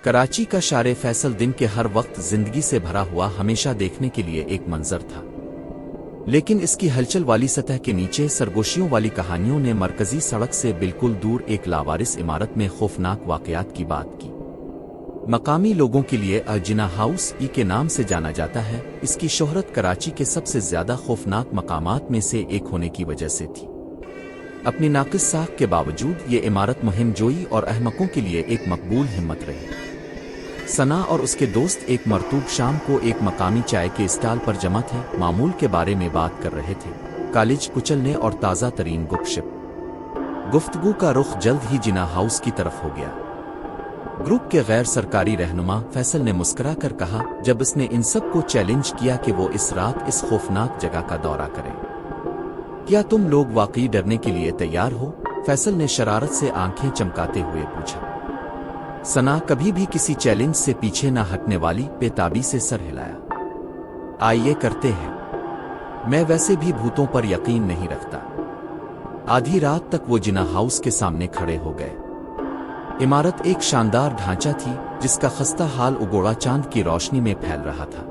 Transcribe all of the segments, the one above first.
कराची का शारे फैसल दिन के हर वक्त जिंदगी से भरा हुआ हमेशा देखने के लिए एक मंजर था, लेकिन इसकी हलचल वाली सतह के नीचे सरगोशियों वाली कहानियों ने मरकजी सड़क से बिल्कुल दूर एक लावारिस इमारत में खौफनाक वाकयात की बात की। मकामी लोगों के लिए जिना हाउस के नाम से जाना जाता है। इसकी शोहरत कराची के सबसे ज्यादा खौफनाक मकामात में से एक होने की वजह से थी। अपनी नाकिस साख के बावजूद ये इमारत मुहिम जोई और अहमकों के लिए एक मकबूल हिम्मत रही। सना और उसके दोस्त एक मरतूब शाम को एक मकामी चाय के स्टॉल पर जमा थे, मामूल के बारे में बात कर रहे थे, कॉलेज कुचलने और ताज़ा तरीन गुपशप। गुफ्तगू का रुख जल्द ही जिना हाउस की तरफ हो गया। ग्रुप के गैर सरकारी रहनुमा फैसल ने मुस्कुरा कर कहा, जब इसने इन सब को चैलेंज किया कि वो इस रात इस खौफनाक जगह का दौरा करें, क्या तुम लोग वाकई डरने के लिए तैयार हो? फैसल ने शरारत से आंखें चमकाते हुए पूछा। सना कभी भी किसी चैलेंज से पीछे न हटने वाली बेताबी से सर हिलाया। आइए करते हैं। मैं वैसे भी भूतों पर यकीन नहीं रखता। आधी रात तक वो जिना हाउस के सामने खड़े हो गए। इमारत एक शानदार ढांचा थी जिसका खस्ता हाल उगोड़ा चांद की रोशनी में फैल रहा था।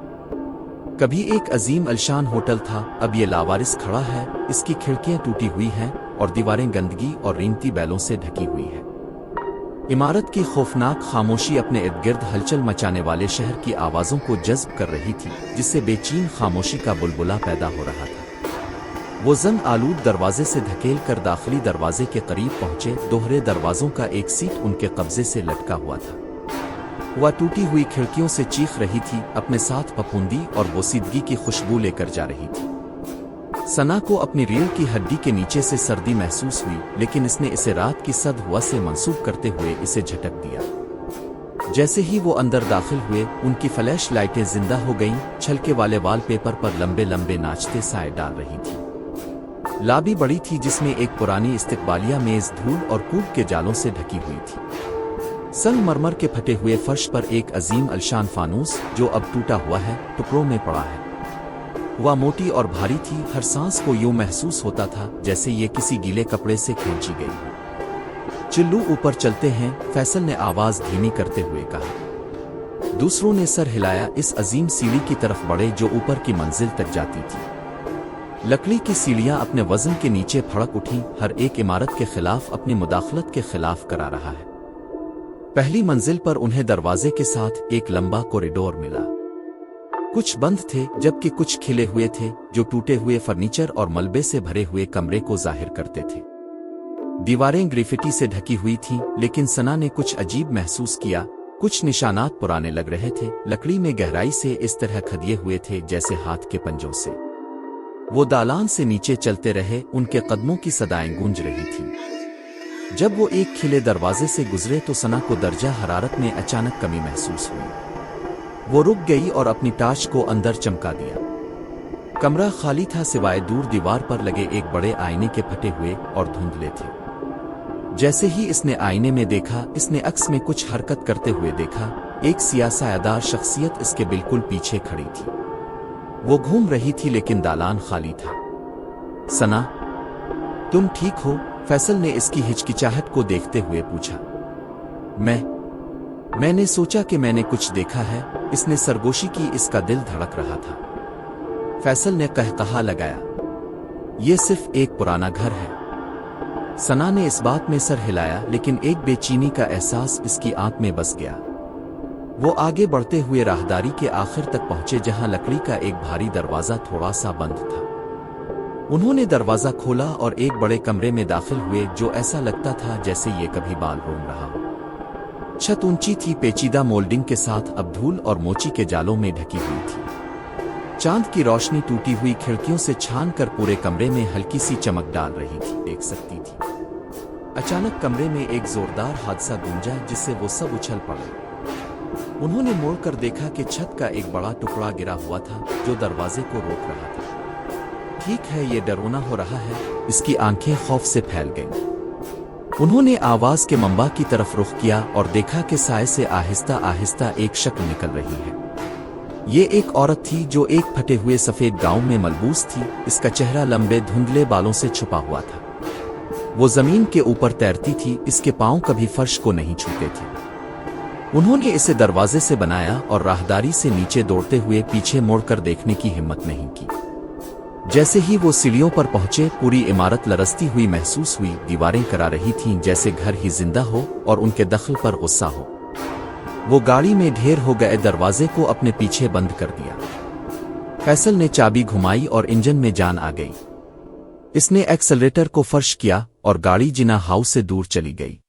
कभी एक अजीम अलशान होटल था, अब ये लावारिस खड़ा है। इसकी खिड़कियां टूटी हुई हैं और दीवारें गंदगी और रीमती बैलों से ढकी हुई हैं। इमारत की खौफनाक खामोशी अपने इर्द गिर्द हलचल मचाने वाले शहर की आवाज़ों को जज्ब कर रही थी, जिससे बेचैन खामोशी का बुलबुला पैदा हो रहा था। वो जंग आलूद दरवाजे से धकेल कर दाखिली दरवाजे के करीब पहुंचे। दोहरे दरवाजों का एक सीट उनके कब्जे से लटका हुआ था। वह टूटी हुई खिड़कियों से चीख रही थी, अपने साथ फफूंदी और बोसीदगी की खुशबू लेकर जा रही थी। सना को अपनी रीढ़ की हड्डी के नीचे से सर्दी महसूस हुई, लेकिन इसने इसे रात की सद हवा से मंसूब करते हुए इसे झटक दिया। जैसे ही वो अंदर दाखिल हुए, उनकी फ्लैश लाइटें जिंदा हो गईं, छलके वाले वॉलपेपर पर लंबे लंबे नाचते साए डाल रही थी। लॉबी बड़ी थी जिसमें एक पुरानी इस्तिकबालिया मेज धूल और कूब के जालों से ढकी हुई थी। संगमरमर के फटे हुए फर्श पर एक अजीम अलशान फानूस, जो अब टूटा हुआ है, टुकड़ों में पड़ा है। वह मोटी और भारी थी, हर सांस को यूं महसूस होता था जैसे ये किसी गीले कपड़े से खींची गई। चिल्लू ऊपर चलते हैं, फैसल ने आवाज धीमी करते हुए कहा। दूसरों ने सर हिलाया। इस अजीम सीढ़ी की तरफ बढ़े जो ऊपर की मंजिल तक जाती थी। लकड़ी की सीढ़ियां अपने वजन के नीचे फड़क उठी, हर एक इमारत के खिलाफ अपनी मुदाखलत के खिलाफ करा रहा है। पहली मंजिल पर उन्हें दरवाजे के साथ एक लंबा कॉरिडोर मिला। कुछ बंद थे जबकि कुछ खिले हुए थे, जो टूटे हुए फर्नीचर और मलबे से भरे हुए कमरे को जाहिर करते थे। दीवारें ग्राफिटी से ढकी हुई थीं, लेकिन सना ने कुछ अजीब महसूस किया। कुछ निशानात पुराने लग रहे थे, लकड़ी में गहराई से इस तरह खदिए हुए थे जैसे हाथ के पंजों से। वो दालान से नीचे चलते रहे, उनके कदमों की सदाएं गूंज रही थीं। जब वो एक खिले दरवाजे से गुजरे तो सना को दर्जा हरारत में अचानक कमी महसूस हुई। वो रुक गई और अपनी टार्च को अंदर चमका दिया। कमरा खाली था, सिवाय दूर दीवार पर लगे एक बड़े आईने के फटे हुए और धुंधले थे। जैसे ही इसने आईने में देखा, इसने अक्स में कुछ हरकत करते हुए देखा। एक सियासादार शख्सियत इसके बिल्कुल पीछे खड़ी थी। वो घूम रही थी लेकिन दालान खाली था। सना, तुम ठीक हो? फैसल ने इसकी हिचकिचाहट को देखते हुए पूछा। मैंने सोचा कि मैंने कुछ देखा है। इसने सरगोशी की, इसका दिल धड़क रहा था। फैसल ने कहकहा लगाया। ये सिर्फ एक पुराना घर है। सना ने इस बात में सर हिलाया, लेकिन एक बेचैनी का एहसास इसकी आंख में बस गया। वो आगे बढ़ते हुए राहदारी के आखिर तक पहुंचे, जहां लकड़ी का एक भारी दरवाजा थोड़ा सा बंद था। उन्होंने दरवाजा खोला और एक बड़े कमरे में दाखिल हुए, जो ऐसा लगता था जैसे ये कभी बाल रोम रहा हो। छत ऊंची थी, पेचीदा मोल्डिंग के साथ अब धूल और मोची के जालों में ढकी हुई थी। चांद की रोशनी टूटी हुई खिड़कियों से छान कर पूरे कमरे में हल्की सी चमक डाल रही थी, देख सकती थी। अचानक कमरे में एक जोरदार हादसा गूंजा, जिससे वो सब उछल पड़े। उन्होंने मुड़कर देखा कि छत का एक बड़ा टुकड़ा गिरा हुआ था, जो दरवाजे को रोक रहा था। ठीक है, ये डरवना हो रहा है। इसकी आंखें खौफ से फैल गईं। उन्होंने आवाज के मंबा की तरफ रुख किया और देखा कि साए से आहिस्ता आहिस्ता एक शक्ल निकल रही है। ये एक औरत थी जो एक फटे हुए सफेद गाउन में मलबूस थी। इसका चेहरा लंबे धुंधले बालों से छुपा हुआ था। वो जमीन के ऊपर तैरती थी, इसके पांव कभी फर्श को नहीं छूते थे। उन्होंने इसे दरवाजे से बनाया और राहदारी से नीचे दौड़ते हुए पीछे मुड़कर देखने की हिम्मत नहीं की। जैसे ही वो सीढ़ियों पर पहुंचे, पूरी इमारत लरसती हुई महसूस हुई। दीवारें करा रही थीं जैसे घर ही जिंदा हो और उनके दखल पर गुस्सा हो। वो गाड़ी में ढेर हो गए दरवाजे को अपने पीछे बंद कर दिया। फैसल ने चाबी घुमाई और इंजन में जान आ गई। इसने एक्सेलरेटर को फर्श किया और गाड़ी जिना हाउस से दूर चली गई।